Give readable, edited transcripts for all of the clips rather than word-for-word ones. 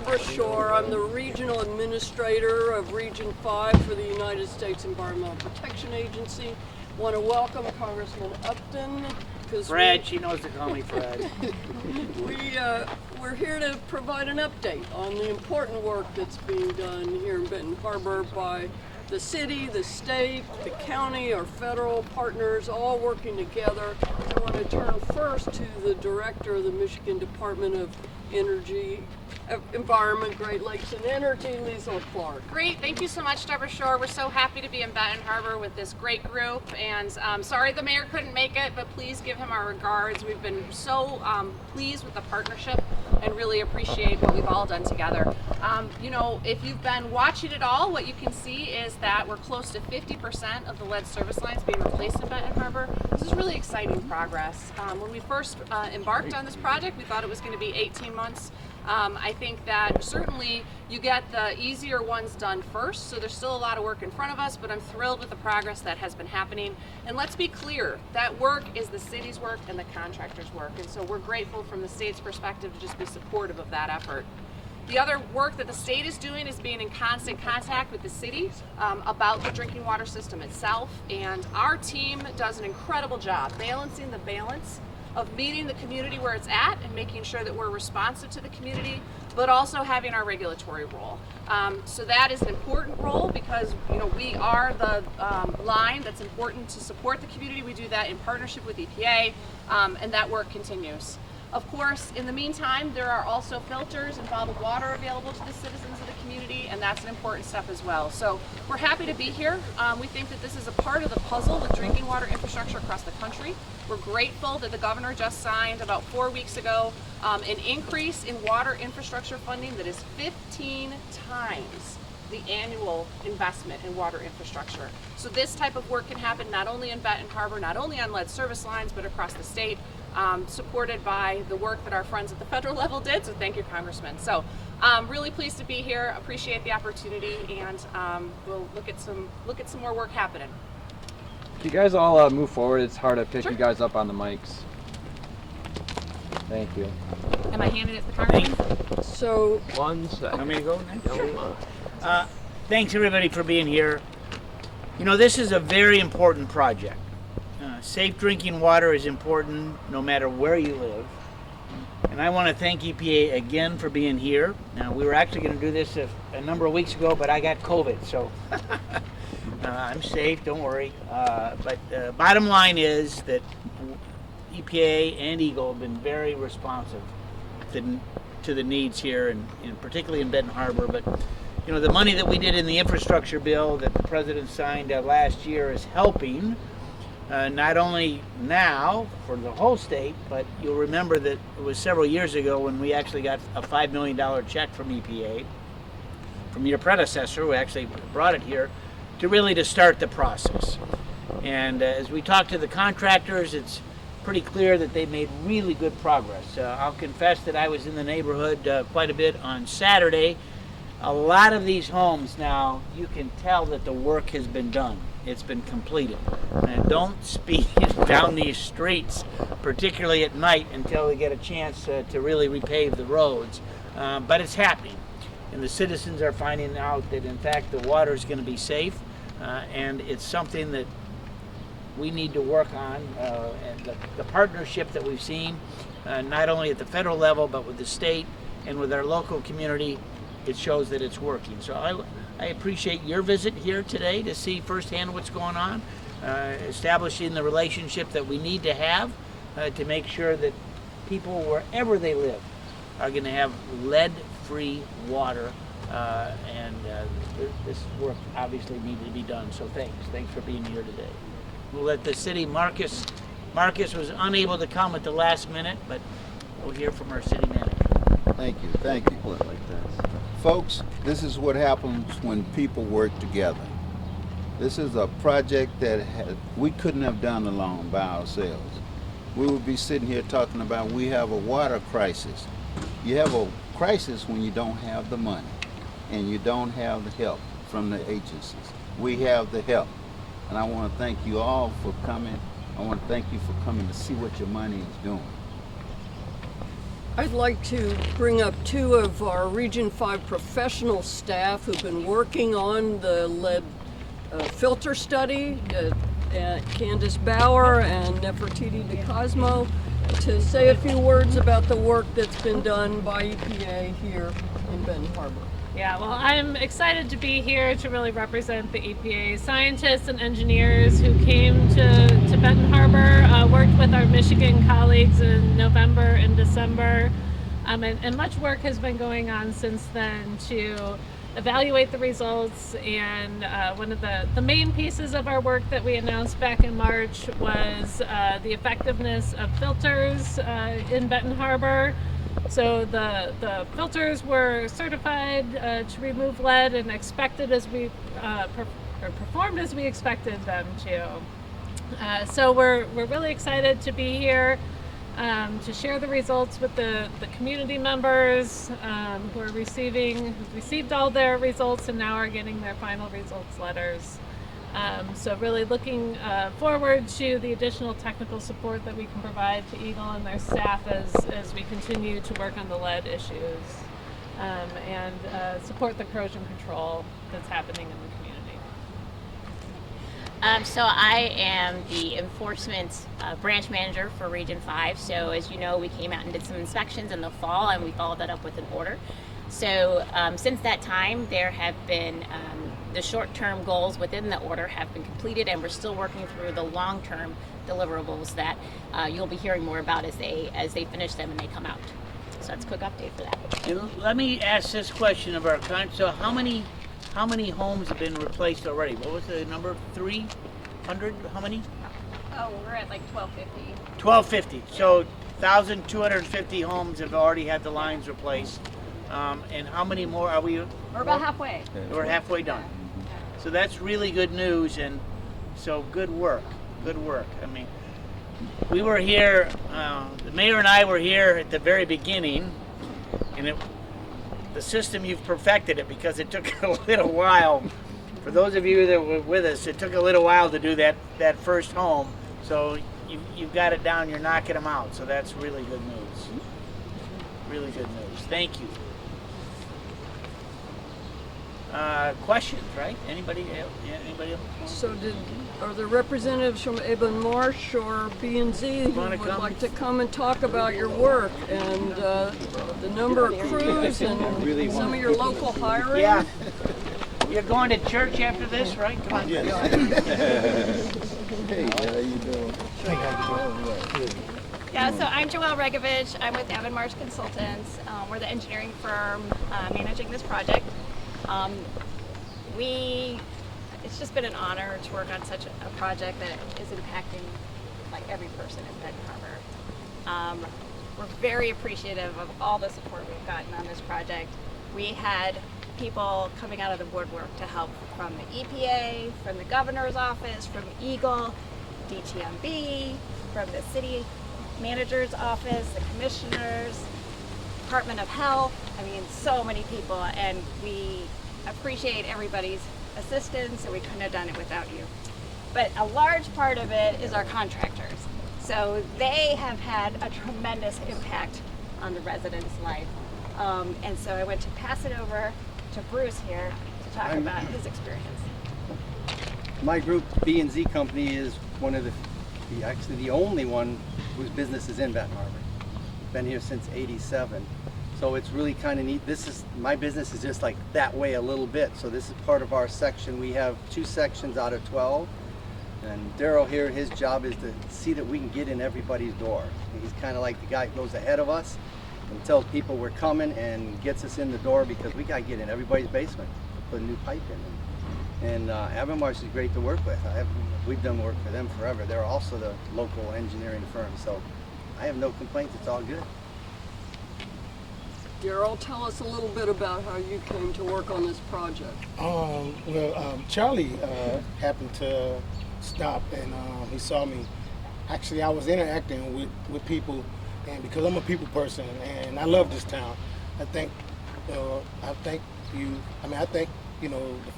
Barbara Shore. I'm the Regional Administrator of Region 5 for the United States Environmental Protection Agency. Want to welcome Congressman Upton. Fred, she knows to call me Fred. We're here to provide an update on the important work that's being done here in Benton Harbor by the city, the state, the county, our federal partners, all working together. I want to turn first to the Director of the Michigan Department of Environment, Great Lakes and Energy, Liesl Clark. Great, thank you so much, Deborah Shore. We're so happy to be in Benton Harbor with this great group, and sorry the mayor couldn't make it, but please give him our regards. We've been so pleased with the partnership and really appreciate what we've all done together. You know, if you've been watching it all, what you can see is that we're close to 50% of the lead service lines being replaced in Benton Harbor. This is really exciting progress. When we first embarked on this project, we thought it was going to be 18 months. I think that certainly you get the easier ones done first, so there's still a lot of work in front of us, but I'm thrilled with the progress that has been happening. And let's be clear, that work is the city's work and the contractor's work, and so we're grateful from the state's perspective to just be supportive of that effort. The other work that the state is doing is being in constant contact with the city about the drinking water system itself, and our team does an incredible job balancing the balance of meeting the community where it's at and making sure that we're responsive to the community, but also having our regulatory role. So that is an important role because, you know, we are the line that's important to support the community. We do that in partnership with EPA, and that work continues. Of course, in the meantime, there are also filters and bottled water available to the citizens of the community, and that's an important step as well. So we're happy to be here. We think that this is a part of the puzzle with drinking water infrastructure across the country. We're grateful that the governor just signed about 4 weeks ago an increase in water infrastructure funding that is 15 times the annual investment in water infrastructure. So this type of work can happen not only in Benton Harbor, not only on lead service lines, but across the state, supported by the work that our friends at the federal level did, so thank you, Congressman. So really pleased to be here, appreciate the opportunity, and we'll look at some more work happening. If you guys all move forward, it's hard to pick you guys up on the mics. Thank you. Am I handing it to the Congressman? So, One second. Want me to go next? Thanks everybody for being here. You know, this is a very important project. Safe drinking water is important no matter where you live. And I want to thank EPA again for being here. Now, we were actually going to do this a number of weeks ago, but I got COVID, so I'm safe, don't worry. But bottom line is that EPA and EGLE have been very responsive to the needs here, and particularly in Benton Harbor. But you know, the money that we did in the infrastructure bill that the president signed last year is helping. Not only now for the whole state, but you'll remember that it was several years ago when we actually got a $5 million check from EPA, from your predecessor who actually brought it here, to start the process. And as we talked to the contractors, it's pretty clear that they've made really good progress. I'll confess that I was in the neighborhood quite a bit on Saturday. A lot of these homes now, you can tell that the work has been done. It's been completed. And don't speed down these streets, particularly at night, until we get a chance to really repave the roads. But it's happening. And the citizens are finding out that, in fact, the water is going to be safe. And it's something that we need to work on. And the partnership that we've seen, not only at the federal level, but with the state and with our local community, it shows that it's working. So I appreciate your visit here today to see firsthand what's going on, establishing the relationship that we need to have to make sure that people, wherever they live, are going to have lead-free water. This work obviously needed to be done, so thanks for being here today. We'll let the city, Marcus was unable to come at the last minute, but we'll hear from our city manager. Thank you. Folks, this is what happens when people work together. This is a project that we couldn't have done alone by ourselves. We would be sitting here talking about we have a water crisis. You have a crisis when you don't have the money and you don't have the help from the agencies. We have the help. And I want to thank you all for coming. I want to thank you for coming to see what your money is doing. I'd like to bring up two of our Region 5 professional staff who've been working on the lead filter study, Candace Bauer and Nefertiti DeCosmo, to say a few words about the work that's been done by EPA here in Benton Harbor. Yeah, well, I'm excited to be here to really represent the EPA scientists and engineers who came to Benton Harbor, worked with our Michigan colleagues in November and December, and much work has been going on since then to evaluate the results. And one of the main pieces of our work that we announced back in March was the effectiveness of filters in Benton Harbor. So the filters were certified to remove lead and expected as we performed as we expected them to. So we're really excited to be here to share the results with the community members who are received all their results and now are getting their final results letters. So really looking forward to the additional technical support that we can provide to EGLE and their staff as we continue to work on the lead issues and support the corrosion control that's happening in the community. So I am the enforcement branch manager for Region 5. So as you know, we came out and did some inspections in the fall and we followed that up with an order. So since that time, there have been the short-term goals within the order have been completed, and we're still working through the long-term deliverables that you'll be hearing more about as they finish them and they come out. So that's a quick update for that. And let me ask this question of our so how many homes have been replaced already? What was the number? 300? How many? Oh, we're at like 1250. 1250. So 1,250 homes have already had the lines replaced. And how many more are we? We're about halfway. We're halfway done. So that's really good news, and so good work. Good work. I mean, we were here, the mayor and I were here at the very beginning, and the system, you've perfected it because it took a little while. For those of you that were with us, it took a little while to do that first home. So you've got it down, you're knocking them out. So that's really good news. Really good news. Thank you. Questions, right? Anybody else? Yeah, anybody else? So are there representatives from Avon Marsh or B&Z who Wanna would come? like to come and talk about your work and the number of crews and some of your local hiring? Yeah. You're going to church after this, right? Come on. Hey, how you doing? Yeah, so I'm Joelle Regovich. I'm with Avon Marsh Consultants. We're the engineering firm managing this project. It's just been an honor to work on such a project that is impacting like every person in Benton Harbor. We're very appreciative of all the support we've gotten on this project. We had people coming out of the woodwork to help from the EPA, from the governor's office, from EGLE, DTMB, from the city manager's office, the commissioners, Department of Health. I mean, so many people, and we appreciate everybody's assistance, and we couldn't have done it without you. But a large part of it is our contractors. So they have had a tremendous impact on the residents' life. And so I went to pass it over to Bruce here to talk about his experience. My group, B&Z Company, is one of actually the only one whose business is in Benton Harbor. Been here since '87. So it's really kind of neat. My business is just like that way a little bit. So this is part of our section. We have 2 sections out of 12. And Daryl here, his job is to see that we can get in everybody's door. He's kind of like the guy who goes ahead of us and tells people we're coming and gets us in the door because we got to get in everybody's basement, put a new pipe in. And Avon Marsh is great to work with. We've done work for them forever. They're also the local engineering firm. So I have no complaints. It's all good. Daryl, tell us a little bit about how you came to work on this project. Charlie happened to stop and he saw me. Actually, I was interacting with people, and because I'm a people person and I love this town, I thank the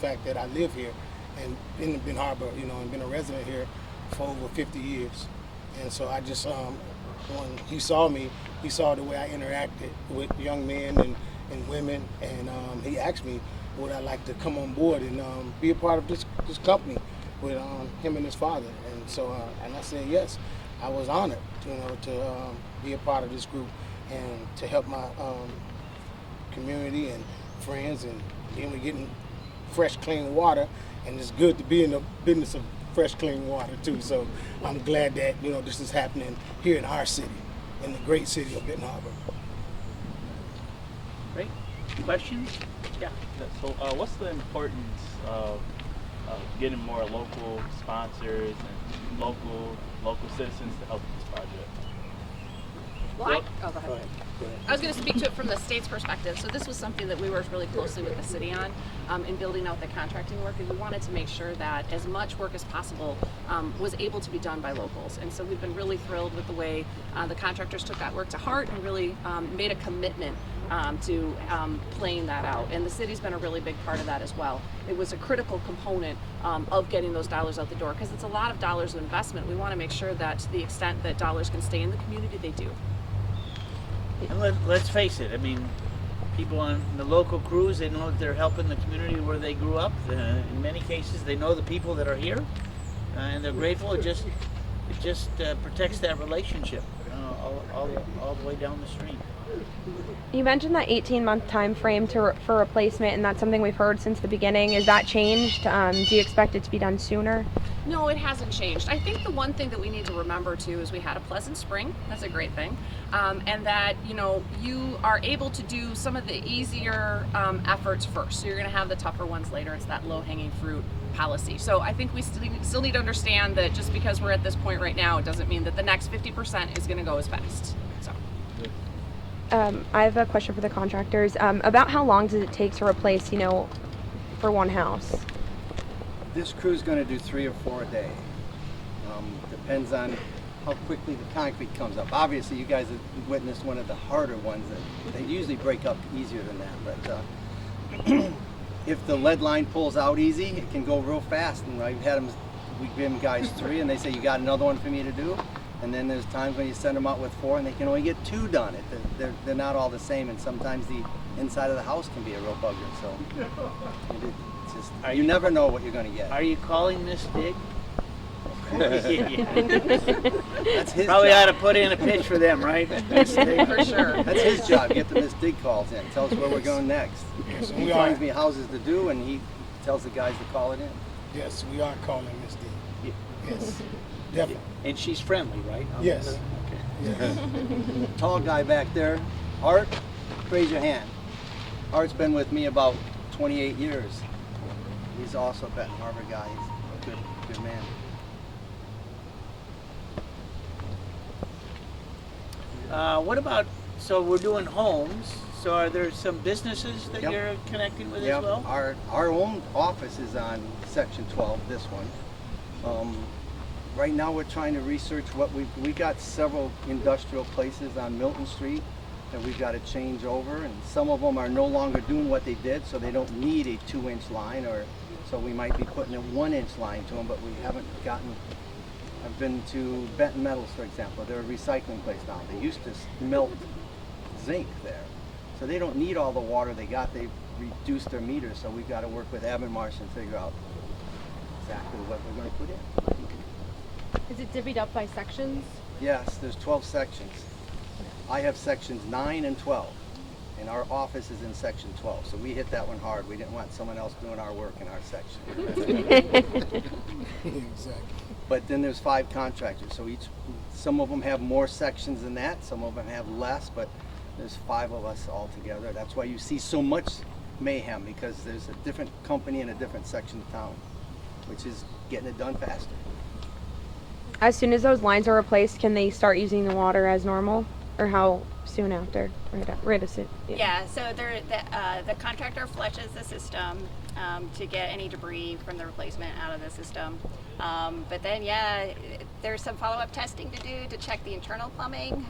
fact that I live here and in Benton Harbor, and been a resident here for over 50 years. And so I just, when he saw me, he saw the way I interacted with young men and women, and he asked me would I like to come on board and be a part of this company with him and his father. And so and I said yes. I was honored, to be a part of this group and to help my community and friends, and then we're getting fresh, clean water, and it's good to be in the business of fresh, clean water too. So I'm glad that this is happening here in our city, in the great city of Benton Harbor. Great. Questions? Yeah. So what's the importance of getting more local sponsors and local citizens to help with this project? Well, go ahead. I was going to speak to it from the state's perspective. So this was something that we worked really closely with the city on in building out the contracting work, and we wanted to make sure that as much work as possible was able to be done by locals. And so we've been really thrilled with the way the contractors took that work to heart and really made a commitment to playing that out. And the city's been a really big part of that as well. It was a critical component of getting those dollars out the door, because it's a lot of dollars of investment. We want to make sure that to the extent that dollars can stay in the community, they do. And let's face it, I mean, people on the local crews, they know that they're helping the community where they grew up. In many cases, they know the people that are here, and they're grateful. It just protects that relationship all the way down the stream. You mentioned that 18-month time frame for replacement, and that's something we've heard since the beginning. Is that changed? Do you expect it to be done sooner? No, it hasn't changed. I think the one thing that we need to remember too is we had a pleasant spring. That's a great thing. And that, you are able to do some of the easier efforts first. So you're going to have the tougher ones later. It's that low-hanging fruit policy. So I think we still need to understand that just because we're at this point right now, it doesn't mean that the next 50% is going to go as fast. So. I have a question for the contractors. About how long does it take to replace, for one house? This crew's going to do 3 or 4 a day. Depends on how quickly the concrete comes up. Obviously, you guys have witnessed one of the harder ones that they usually break up easier than that. But if the lead line pulls out easy, it can go real fast. And we give them guys 3, and they say, "You got another one for me to do?" And then there's times when you send them out with 4, and they can only get 2 done. They're not all the same, and sometimes the inside of the house can be a real bugger. So it's just you never know what you're going to get. Are you calling this dig? That's his Probably job. ought to put in a pitch for them, right? For sure. That's his job. Get the Miss Dig calls in. Tells us where we're going next. Yes, He finds me houses to do, and he tells the guys to call it in. Yes, we are calling Miss D. Yes, definitely. And she's friendly, right? Yes. Okay. Yes. Tall guy back there, Art, raise your hand. Art's been with me about 28 years. He's also a Benton Harbor guy. He's a good man. What about, so we're doing homes, so are there some businesses that Yep. you're connecting with Yep. as well? Our own office is on Section 12, this one. Right now we're trying to research what we got several industrial places on Milton Street that we've got to change over, and some of them are no longer doing what they did, so they don't need a 2-inch line, or so we might be putting a 1-inch line to them, but we haven't gotten. I've been to Benton Metals, for example. They're a recycling place now. They used to melt zinc there, so they don't need all the water they got. They've reduced their meters, so we've got to work with Marsh and figure out exactly what we're going to put in. Is it divvied up by sections? Yes, there's 12 sections. I have sections 9 and 12, and our office is in section 12, so we hit that one hard. We didn't want someone else doing our work in our section. Exactly. But then there's 5 contractors, so some of them have more sections than that, some of them have less, but there's 5 of us all together. That's why you see so much mayhem, because there's a different company in a different section of town, which is getting it done faster. As soon as those lines are replaced, can they start using the water as normal, or how soon after? Right as it. Yeah, so the contractor flushes the system to get any debris from the replacement out of the system. But then, there's some follow-up testing to do to check the internal plumbing.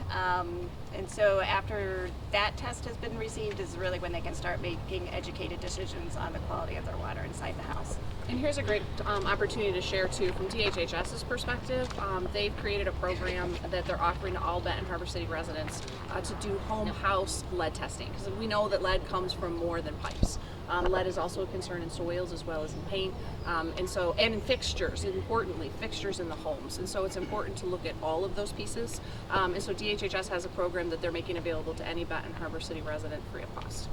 And so after that test has been received is really when they can start making educated decisions on the quality of their water inside the house. And here's a great opportunity to share too from DHHS's perspective. They've created a program that they're offering to all Benton Harbor City residents to do home house lead testing, because we know that lead comes from more than pipes. Lead is also a concern in soils as well as in paint, and in fixtures, importantly, fixtures in the homes. And so it's important to look at all of those pieces. And so DHHS has a program that they're making available to any Benton Harbor City resident free of cost.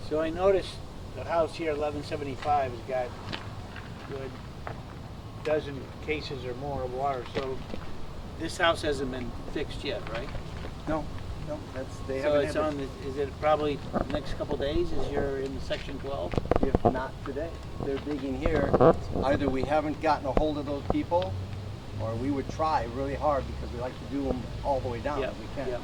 So I noticed the house here, 1175, has got good dozen cases or more of water. So this house hasn't been fixed yet, right? No, they So haven't. it's on. Is it probably next couple days? Is you're in section 12? If not today, they're digging here. Either we haven't gotten a hold of those people, or we would try really hard because we like to do them all the way down if we can. Yeah.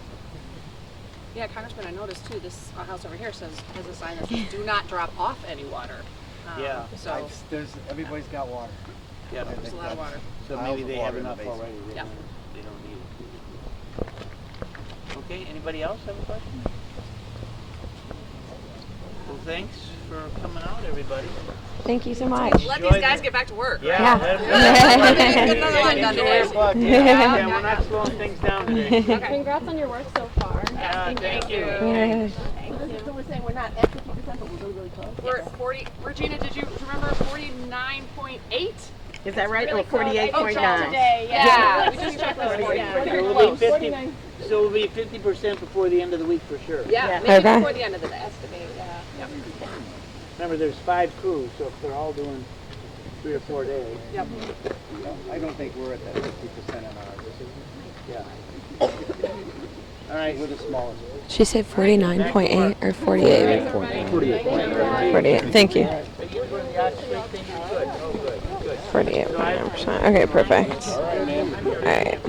Yeah, Congressman, I noticed too, this house over here has a sign that says, "Do not drop off any water." Yeah. So Everybody's got water. Yeah. there's a lot of water. So Piles maybe of they water have in the enough basement. already. Yeah. They don't need it. Okay. Anybody else have a question? Well, thanks for coming out, everybody. Thank you so much. Let these guys get back to work. Yeah. Get another one done today. Yeah, we're not slowing things down today. Congrats on your work so far. Yeah, thank you. So we're saying we're not at 50%, but we're really, really close. We're at 40. Regina, did you remember 49.8? Is that right? Really Or 48.9? Today, Yeah, we just checked those 40. So we'll be 50% before the end of the week for sure. Yeah, maybe Okay. before the end of the day. Remember, there's 5 crews, so if they're all doing 3 or 4 days. Yep. I don't think we're at that 50% on ours. Yeah. All right. We're the smallest. She said 49.8 or 48? 48. Thank you. 48%. Okay, perfect. All right.